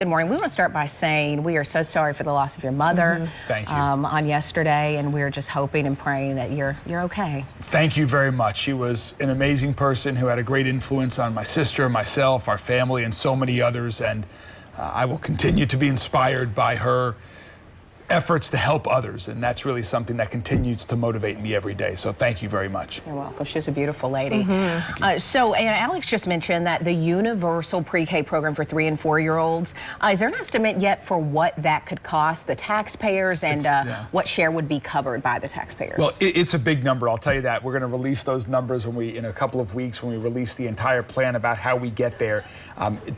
Good morning. We want to start by saying we are so sorry for the loss of your mother. Thank you. On yesterday, and we're just hoping and praying that you're okay. Thank you very much. She was an amazing person who had a great influence on my sister, myself, our family, and so many others. And I will continue to be inspired by her efforts to help others, and that's really something that continues to motivate me every day. So thank you very much. You're welcome. She's a beautiful lady. And Alex just mentioned that the universal pre-K program for 3- and 4-year-olds, is there an estimate yet for what that could cost the taxpayers and what share would be covered by the taxpayers? Well, it's a big number, I'll tell you that. We're going to release those numbers in a couple of weeks when we release the entire plan about how we get there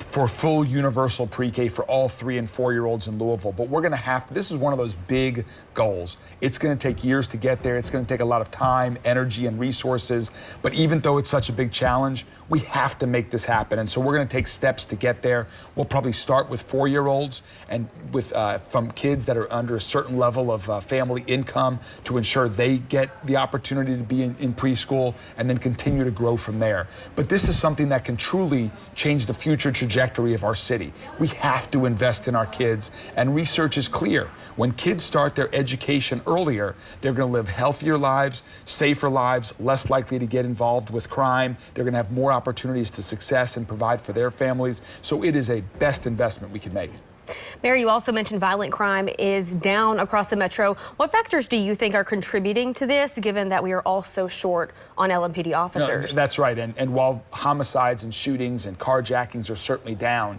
for full universal pre-K for all 3- and 4-year-olds in Louisville. But we're going to have to, this is one of those big goals. It's going to take years to get there. It's going to take a lot of time, energy, and resources. But even though it's such a big challenge, we have to make this happen. And so we're going to take steps to get there. We'll probably start with 4-year-olds and with from kids that are under a certain level of family income to ensure they get the opportunity to be in preschool, and then continue to grow from there. But this is something that can truly change the future trajectory of our city. We have to invest in our kids, and research is clear. When kids start their education earlier, they're going to live healthier lives, safer lives, less likely to get involved with crime. They're going to have more opportunities to success and provide for their families. So it is a best investment we can make. Mayor, you also mentioned violent crime is down across the metro. What factors do you think are contributing to this, given that we are all so short on LMPD officers? No, that's right. And while homicides and shootings and carjackings are certainly down,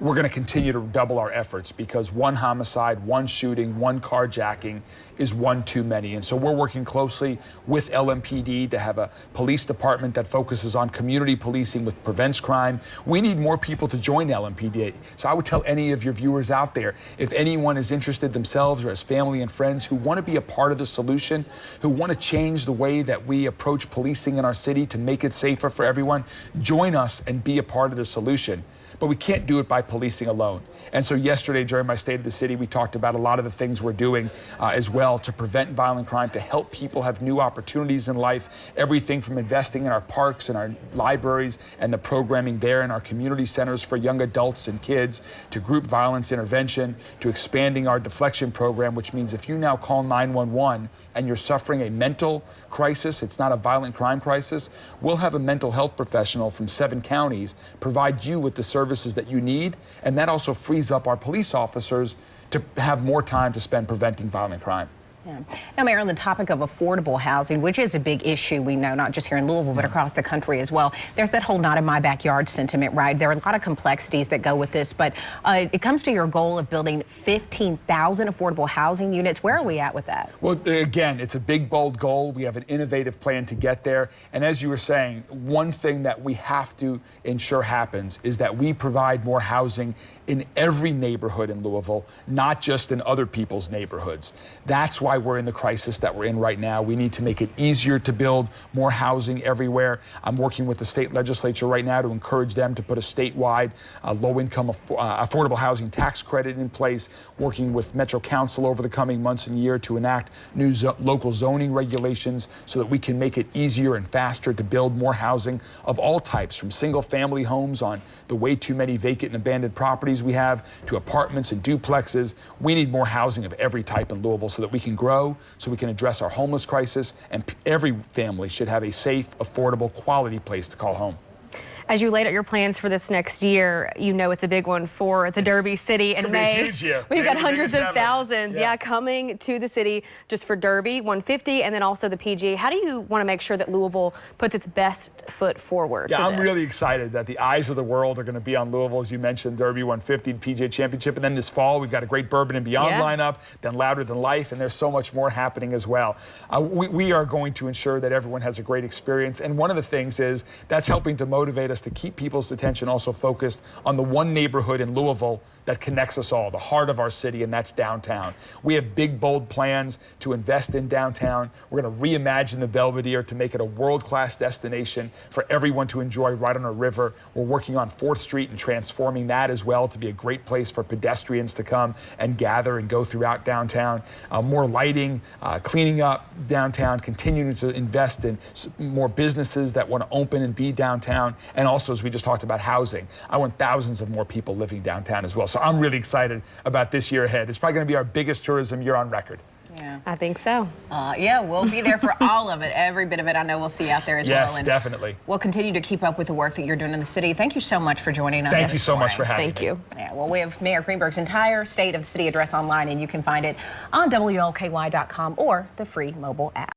we're going to continue to double our efforts, because one homicide, one shooting, one carjacking is one too many. And so we're working closely with LMPD to have a police department that focuses on community policing, which prevents crime. We need more people to join LMPD. So I would tell any of your viewers out there, if anyone is interested themselves or has family and friends who want to be a part of the solution, who want to change the way that we approach policing in our city to make it safer for everyone, join us and be a part of the solution. But we can't do it by policing alone. And so yesterday during my State of the City, we talked about a lot of the things we're doing as well to prevent violent crime, to help people have new opportunities in life. Everything from investing in our parks and our libraries and the programming there in our community centers for young adults and kids, to group violence intervention, to expanding our deflection program, which means if you now call 911 and you're suffering a mental crisis, it's not a violent crime crisis, we'll have a mental health professional from 7 counties provide you with the services that you need, and that also frees up our police officers to have more time to spend preventing violent crime. Yeah. Now, Mayor, on the topic of affordable housing, which is a big issue, we know, not just here in Louisville, but across the country as well, there's that whole not in my backyard sentiment, right? There are a lot of complexities that go with this, but it comes to your goal of building 15,000 affordable housing units. Where are we at with that? Well, again, it's a big, bold goal. We have an innovative plan to get there. And as you were saying, one thing that we have to ensure happens is that we provide more housing in every neighborhood in Louisville, not just in other people's neighborhoods. That's why we're in the crisis that we're in right now. We need to make it easier to build more housing everywhere. I'm working with the state legislature right now to encourage them to put a statewide low-income affordable housing tax credit in place, working with Metro Council over the coming months and year to enact new local zoning regulations so that we can make it easier and faster to build more housing of all types, from single-family homes on the way too many vacant and abandoned properties we have to apartments and duplexes. We need more housing of every type in Louisville so that we can grow, so we can address our homeless crisis, and every family should have a safe, affordable, quality place to call home. As you laid out your plans for this next year, you know it's a big one for the Derby City in May. Huge year. We've got hundreds of thousands, coming to the city just for Derby 150 and then also the PGA. How do you want to make sure that Louisville puts its best foot forward? Yeah, I'm really excited that the eyes of the world are going to be on Louisville, as you mentioned, Derby 150, the PGA Championship, and then this fall we've got a great Bourbon and Beyond lineup, then Louder Than Life, and there's so much more happening as well. We are going to ensure that everyone has a great experience, and one of the things is that's helping to motivate us to keep people's attention also focused on the one neighborhood in Louisville that connects us all, the heart of our city, and that's downtown. We have big, bold plans to invest in downtown. We're going to reimagine the Belvedere to make it a world-class destination for everyone to enjoy right on a river. We're working on 4th Street and transforming that as well to be a great place for pedestrians to come and gather and go throughout downtown. More lighting, cleaning up downtown, continuing to invest in more businesses that want to open and be downtown, and And also, as we just talked about housing, I want thousands of more people living downtown as well. So I'm really excited about this year ahead. It's probably going to be our biggest tourism year on record. Yeah. I think so. Yeah, we'll be there for all of it, every bit of it. I know we'll see you out there as well. Yes, definitely. We'll continue to keep up with the work that you're doing in the city. Thank you so much for joining us. Thank you so much for having me. Thank you. Yeah, well, we have Mayor Greenberg's entire State of the City address online, and you can find it on WLKY.com or the free mobile app.